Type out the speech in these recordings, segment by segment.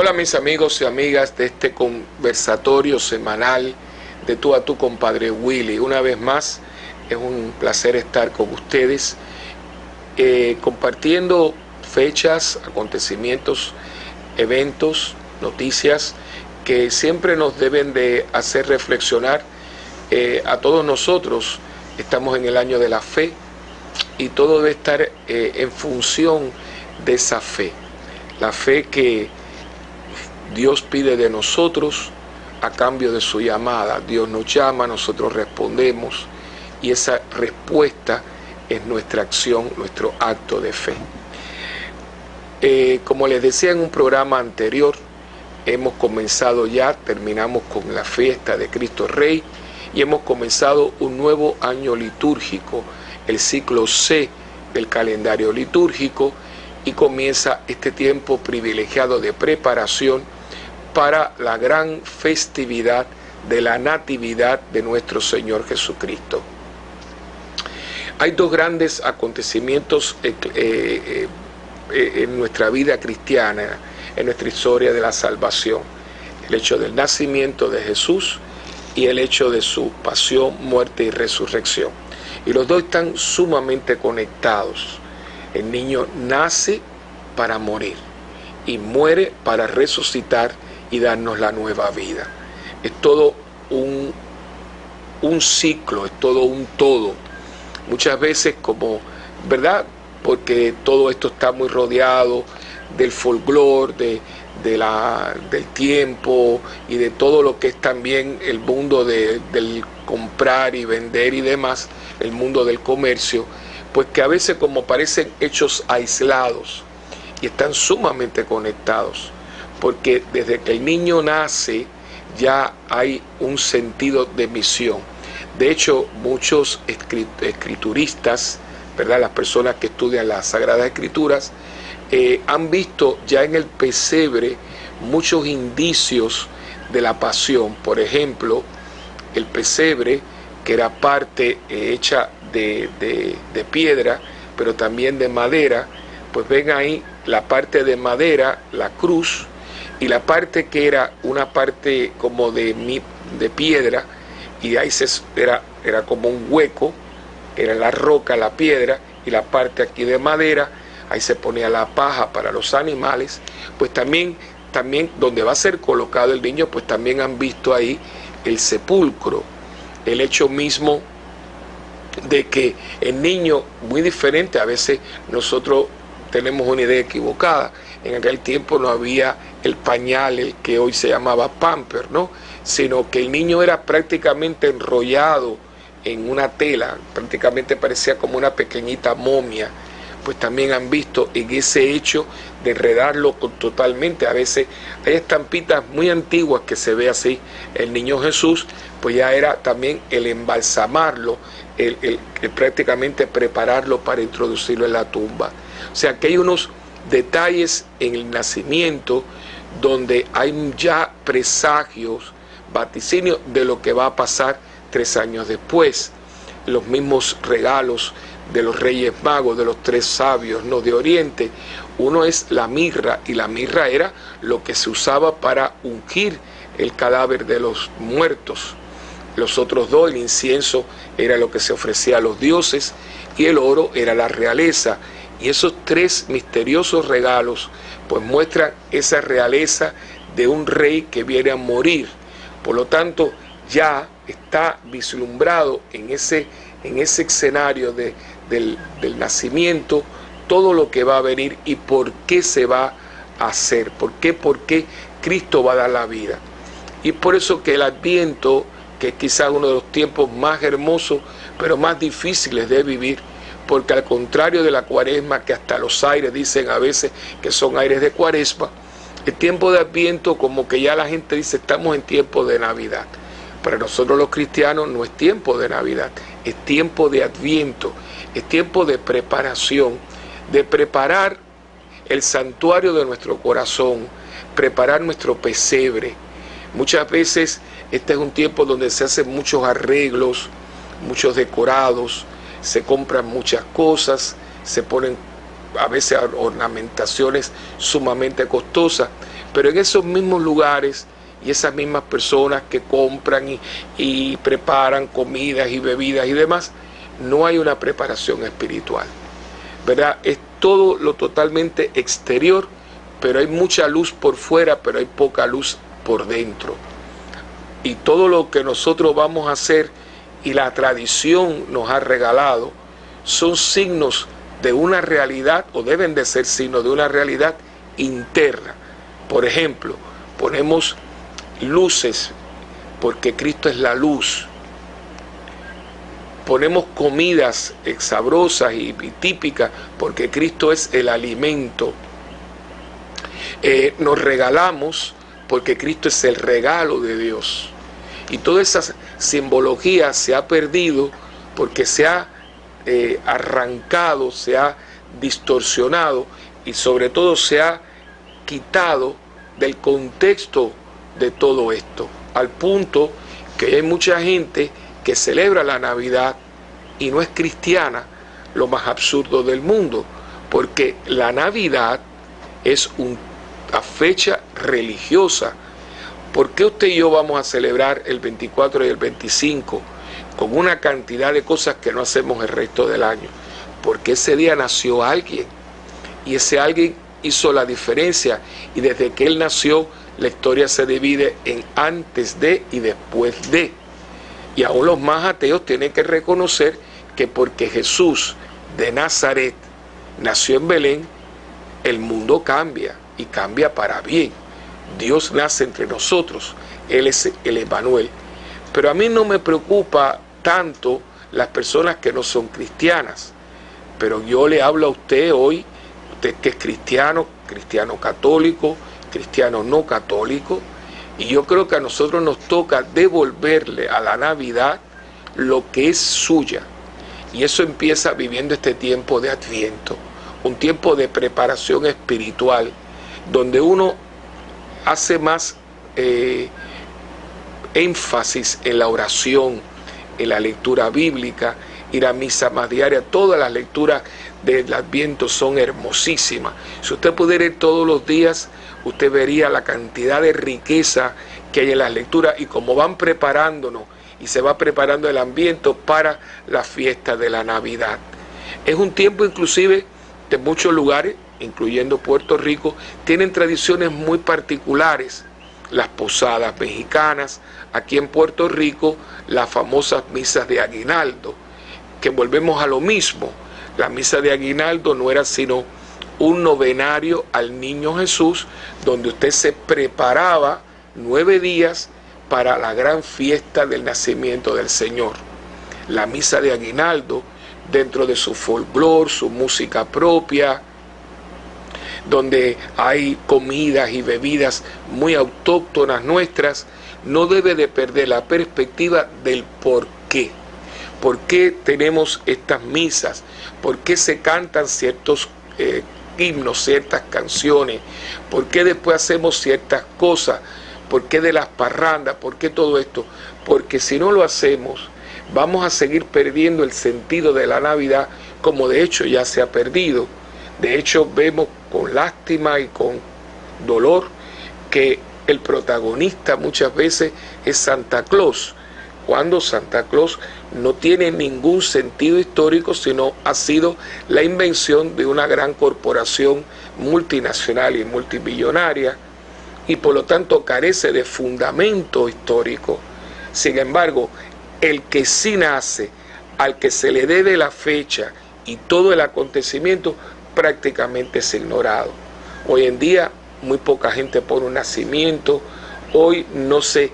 Hola mis amigos y amigas de este conversatorio semanal de Tú a Tú con Padre Willy. Una vez más es un placer estar con ustedes compartiendo fechas, acontecimientos, eventos, noticias que siempre nos deben de hacer reflexionar a todos nosotros. Estamos en el año de la fe y todo debe estar en función de esa fe. La fe que Dios pide de nosotros a cambio de su llamada. Dios nos llama, nosotros respondemos y esa respuesta es nuestra acción, nuestro acto de fe. Como les decía en un programa anterior, hemos comenzado ya, terminamos con la fiesta de Cristo Rey y hemos comenzado un nuevo año litúrgico, el ciclo C del calendario litúrgico, y comienza este tiempo privilegiado de preparación para la gran festividad de la Natividad de nuestro Señor Jesucristo. Hay dos grandes acontecimientos en nuestra vida cristiana, en nuestra historia de la salvación: el hecho del nacimiento de Jesús y el hecho de su pasión, muerte y resurrección. Y los dos están sumamente conectados. El niño nace para morir y muere para resucitar y darnos la nueva vida. Es todo un ciclo, es todo un todo. Muchas veces ¿verdad? Porque todo esto está muy rodeado del folclore, del tiempo y de todo lo que es también el mundo del comprar y vender y demás, el mundo del comercio, pues que a veces como parecen hechos aislados y están sumamente conectados, porque desde que el niño nace ya hay un sentido de misión. De hecho, muchos escrituristas, ¿verdad?, las personas que estudian las Sagradas Escrituras, han visto ya en el pesebre muchos indicios de la pasión. Por ejemplo, el pesebre, que era parte hecha de piedra, pero también de madera, pues ven ahí la parte de madera, la cruz, y la parte que era una parte como de piedra, y ahí era como un hueco, era la roca, la piedra, y la parte aquí de madera, ahí se ponía la paja para los animales. Pues también donde va a ser colocado el niño, pues también han visto ahí el sepulcro, el hecho mismo de que el niño, muy diferente, a veces nosotros tenemos una idea equivocada. En aquel tiempo no había el pañal, el que hoy se llamaba pamper, ¿no? Sino que el niño era prácticamente enrollado en una tela, prácticamente parecía como una pequeñita momia. Pues también han visto en ese hecho de enredarlo totalmente. A veces hay estampitas muy antiguas que se ve así, el niño Jesús, pues ya era también el embalsamarlo, el prácticamente prepararlo para introducirlo en la tumba. O sea que hay unos detalles en el nacimiento donde hay ya presagios, vaticinios de lo que va a pasar 3 años después. Los mismos regalos de los Reyes Magos, de los 3 sabios, ¿no?, de Oriente. Uno es la mirra, y la mirra era lo que se usaba para ungir el cadáver de los muertos. Los otros 2, el incienso, era lo que se ofrecía a los dioses, y el oro era la realeza. Y esos 3 misteriosos regalos pues muestran esa realeza de un rey que viene a morir. Por lo tanto, ya está vislumbrado en ese escenario del nacimiento todo lo que va a venir y por qué se va a hacer, por qué Cristo va a dar la vida. Y por eso que el Adviento, que es quizás uno de los tiempos más hermosos, pero más difíciles de vivir, porque al contrario de la Cuaresma, que hasta los aires dicen a veces que son aires de Cuaresma, el tiempo de Adviento como que ya la gente dice estamos en tiempo de Navidad. Para nosotros los cristianos no es tiempo de Navidad, es tiempo de Adviento, es tiempo de preparación, de preparar el santuario de nuestro corazón, preparar nuestro pesebre. Muchas veces este es un tiempo donde se hacen muchos arreglos, muchos decorados, se compran muchas cosas, se ponen a veces ornamentaciones sumamente costosas, Pero en esos mismos lugares y esas mismas personas que compran y preparan comidas y bebidas y demás, no hay una preparación espiritual, ¿verdad? Es todo lo totalmente exterior, pero hay mucha luz por fuera, pero hay poca luz por dentro. Y todo lo que nosotros vamos a hacer y la tradición nos ha regalado son signos de una realidad, o deben de ser signos de una realidad interna. Por ejemplo, ponemos luces porque Cristo es la luz. Ponemos comidas sabrosas y típicas porque Cristo es el alimento. Nos regalamos porque Cristo es el regalo de Dios. Y toda esa simbología se ha perdido porque se ha arrancado, se ha distorsionado y sobre todo se ha quitado del contexto de todo esto, al punto que hay mucha gente que celebra la Navidad y no es cristiana, lo más absurdo del mundo, porque la Navidad es una fecha religiosa. ¿Por qué usted y yo vamos a celebrar el 24 y el 25 con una cantidad de cosas que no hacemos el resto del año? Porque ese día nació alguien y ese alguien hizo la diferencia, y desde que él nació la historia se divide en antes de y después de. Y aún los más ateos tienen que reconocer que porque Jesús de Nazaret nació en Belén, el mundo cambia y cambia para bien. Dios nace entre nosotros, Él es el Emmanuel. Pero a mí no me preocupa tanto las personas que no son cristianas. Pero yo le hablo a usted hoy, usted que es cristiano, cristiano católico, cristiano no católico, y yo creo que a nosotros nos toca devolverle a la Navidad lo que es suya. Y eso empieza viviendo este tiempo de Adviento, un tiempo de preparación espiritual, donde uno hace más énfasis en la oración, en la lectura bíblica, ir a misa más diaria. Todas las lecturas del Adviento son hermosísimas. Si usted pudiera ir todos los días, usted vería la cantidad de riqueza que hay en las lecturas y cómo van preparándonos y se va preparando el ambiente para la fiesta de la Navidad. Es un tiempo inclusive de muchos lugares, incluyendo Puerto Rico, tienen tradiciones muy particulares. Las posadas mexicanas, aquí en Puerto Rico, las famosas misas de aguinaldo, que volvemos a lo mismo. La misa de aguinaldo no era sino un novenario al niño Jesús, donde usted se preparaba 9 días para la gran fiesta del nacimiento del Señor. La misa de aguinaldo, dentro de su folclore, su música propia, donde hay comidas y bebidas muy autóctonas nuestras, no debe de perder la perspectiva del por qué. ¿Por qué tenemos estas misas? ¿Por qué se cantan ciertos himnos, ciertas canciones? ¿Por qué después hacemos ciertas cosas? ¿Por qué de las parrandas? ¿Por qué todo esto? Porque si no lo hacemos, vamos a seguir perdiendo el sentido de la Navidad, como de hecho ya se ha perdido. De hecho, vemos con lástima y con dolor que el protagonista muchas veces es Santa Claus, cuando Santa Claus no tiene ningún sentido histórico, sino ha sido la invención de una gran corporación multinacional y multimillonaria, y por lo tanto carece de fundamento histórico. Sin embargo, el que sí nace, al que se le debe la fecha y todo el acontecimiento, prácticamente es ignorado. Hoy en día muy poca gente pone un nacimiento, hoy no se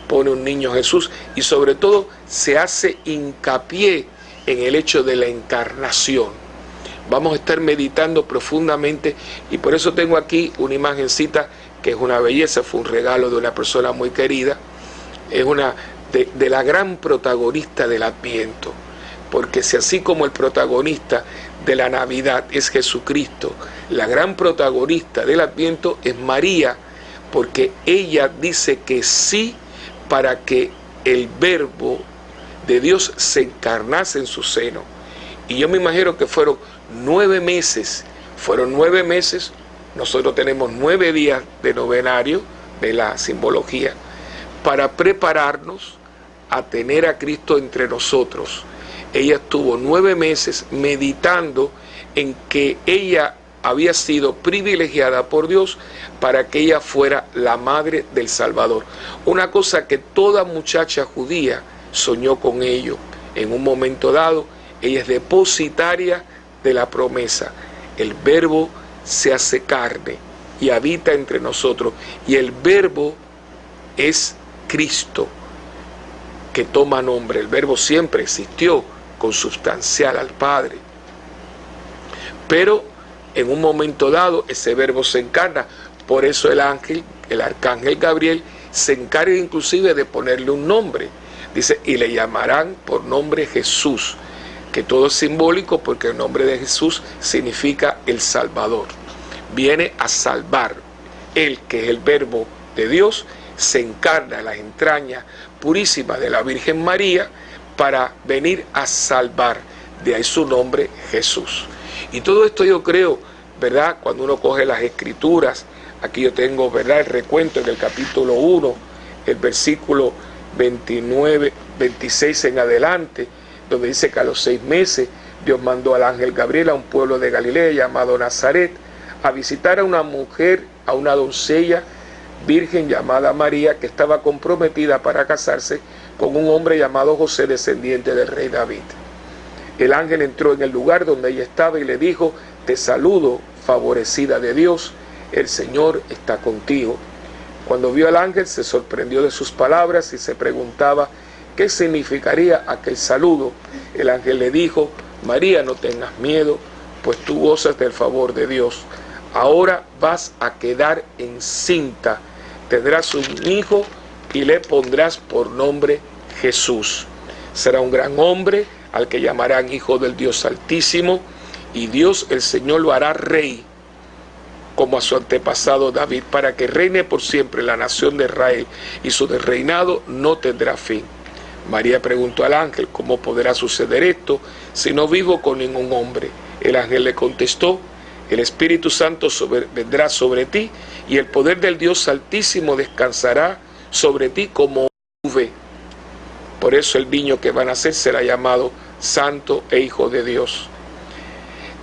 pone un niño Jesús, y sobre todo se hace hincapié en el hecho de la encarnación. Vamos a estar meditando profundamente, y por eso tengo aquí una imagencita que es una belleza, fue un regalo de una persona muy querida, es una de la gran protagonista del Adviento, porque si así como el protagonista de la Navidad es Jesucristo, la gran protagonista del Adviento es María, porque ella dice que sí para que el verbo de Dios se encarnase en su seno. Y yo me imagino que fueron 9 meses Nosotros tenemos 9 días de novenario de la simbología para prepararnos a tener a Cristo entre nosotros. Ella estuvo 9 meses meditando en que ella había sido privilegiada por Dios para que ella fuera la madre del Salvador. Una cosa que toda muchacha judía soñó con ello. En un momento dado, ella es depositaria de la promesa. El Verbo se hace carne y habita entre nosotros. Y el Verbo es Cristo, que toma nombre. El Verbo siempre existió, consubstancial al Padre. Pero en un momento dado, ese Verbo se encarna. Por eso el arcángel Gabriel, se encarga inclusive de ponerle un nombre. Dice, y le llamarán por nombre Jesús, que todo es simbólico porque el nombre de Jesús significa el Salvador. Viene a salvar. Él, que es el Verbo de Dios, se encarna en las entrañas purísimas de la Virgen María para venir a salvar. De ahí su nombre, Jesús. Y todo esto yo creo, ¿verdad? Cuando uno coge las Escrituras, aquí yo tengo, ¿verdad?, el recuento en el capítulo 1, el versículo 29, 26 en adelante, donde dice que a los 6 meses Dios mandó al ángel Gabriel a un pueblo de Galilea llamado Nazaret a visitar a una mujer, a una doncella virgen llamada María, que estaba comprometida para casarse con un hombre llamado José, descendiente del rey David. El ángel entró en el lugar donde ella estaba y le dijo, te saludo, favorecida de Dios, el Señor está contigo. Cuando vio al ángel se sorprendió de sus palabras y se preguntaba qué significaría aquel saludo. El ángel le dijo, María, no tengas miedo, pues tú gozas del favor de Dios. Ahora vas a quedar encinta, tendrás un hijo y le pondrás por nombre Jesús. Será un gran hombre al que llamarán Hijo del Dios Altísimo, y Dios el Señor lo hará rey, como a su antepasado David, para que reine por siempre la nación de Israel, y su reinado no tendrá fin. María preguntó al ángel, ¿cómo podrá suceder esto si no vivo con ningún hombre? El ángel le contestó, el Espíritu Santo vendrá sobre ti, y el poder del Dios Altísimo descansará sobre ti como nube. Por eso el niño que va a nacer será llamado Santo e Hijo de Dios.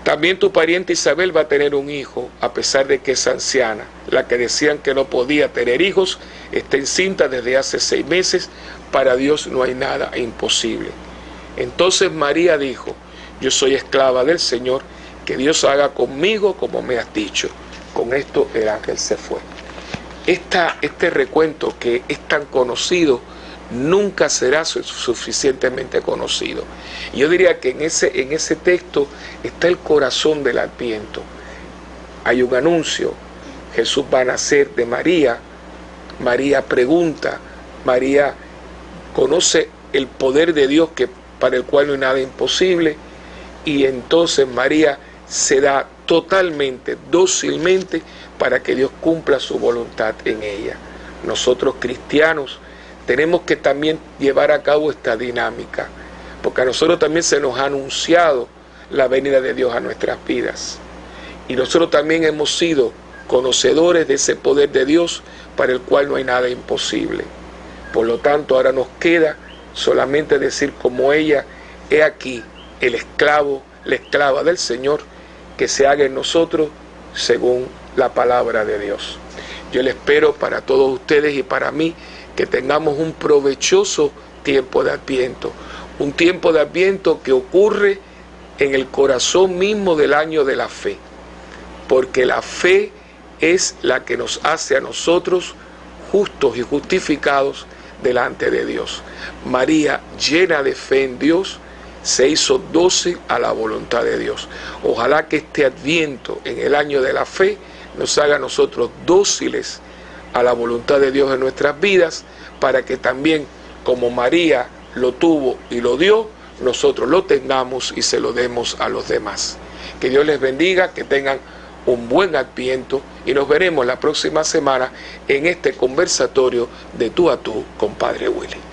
También tu pariente Isabel va a tener un hijo, a pesar de que es anciana. La que decían que no podía tener hijos está encinta desde hace 6 meses. Para Dios no hay nada imposible. Entonces María dijo, yo soy esclava del Señor, que Dios haga conmigo como me has dicho. Con esto el ángel se fue. Este recuento que es tan conocido, nunca será suficientemente conocido. Yo diría que en ese texto está el corazón del Adviento. Hay un anuncio, Jesús va a nacer de María. María pregunta, María conoce el poder de Dios, para el cual no hay nada imposible, y entonces María se da totalmente, dócilmente, para que Dios cumpla su voluntad en ella. Nosotros cristianos tenemos que también llevar a cabo esta dinámica, porque a nosotros también se nos ha anunciado la venida de Dios a nuestras vidas. Y nosotros también hemos sido conocedores de ese poder de Dios para el cual no hay nada imposible. Por lo tanto, ahora nos queda solamente decir como ella, he aquí el esclavo, la esclava del Señor, que se haga en nosotros según la palabra de Dios. Yo le espero para todos ustedes y para mí que tengamos un provechoso tiempo de Adviento, un tiempo de Adviento que ocurre en el corazón mismo del año de la fe, porque la fe es la que nos hace a nosotros justos y justificados delante de Dios. María, llena de fe en Dios, se hizo dócil a la voluntad de Dios. Ojalá que este Adviento, en el año de la fe, nos haga a nosotros dóciles a la voluntad de Dios en nuestras vidas, para que también, como María lo tuvo y lo dio, nosotros lo tengamos y se lo demos a los demás. Que Dios les bendiga, que tengan un buen Adviento y nos veremos la próxima semana en este conversatorio de tú a tú con Padre Willy.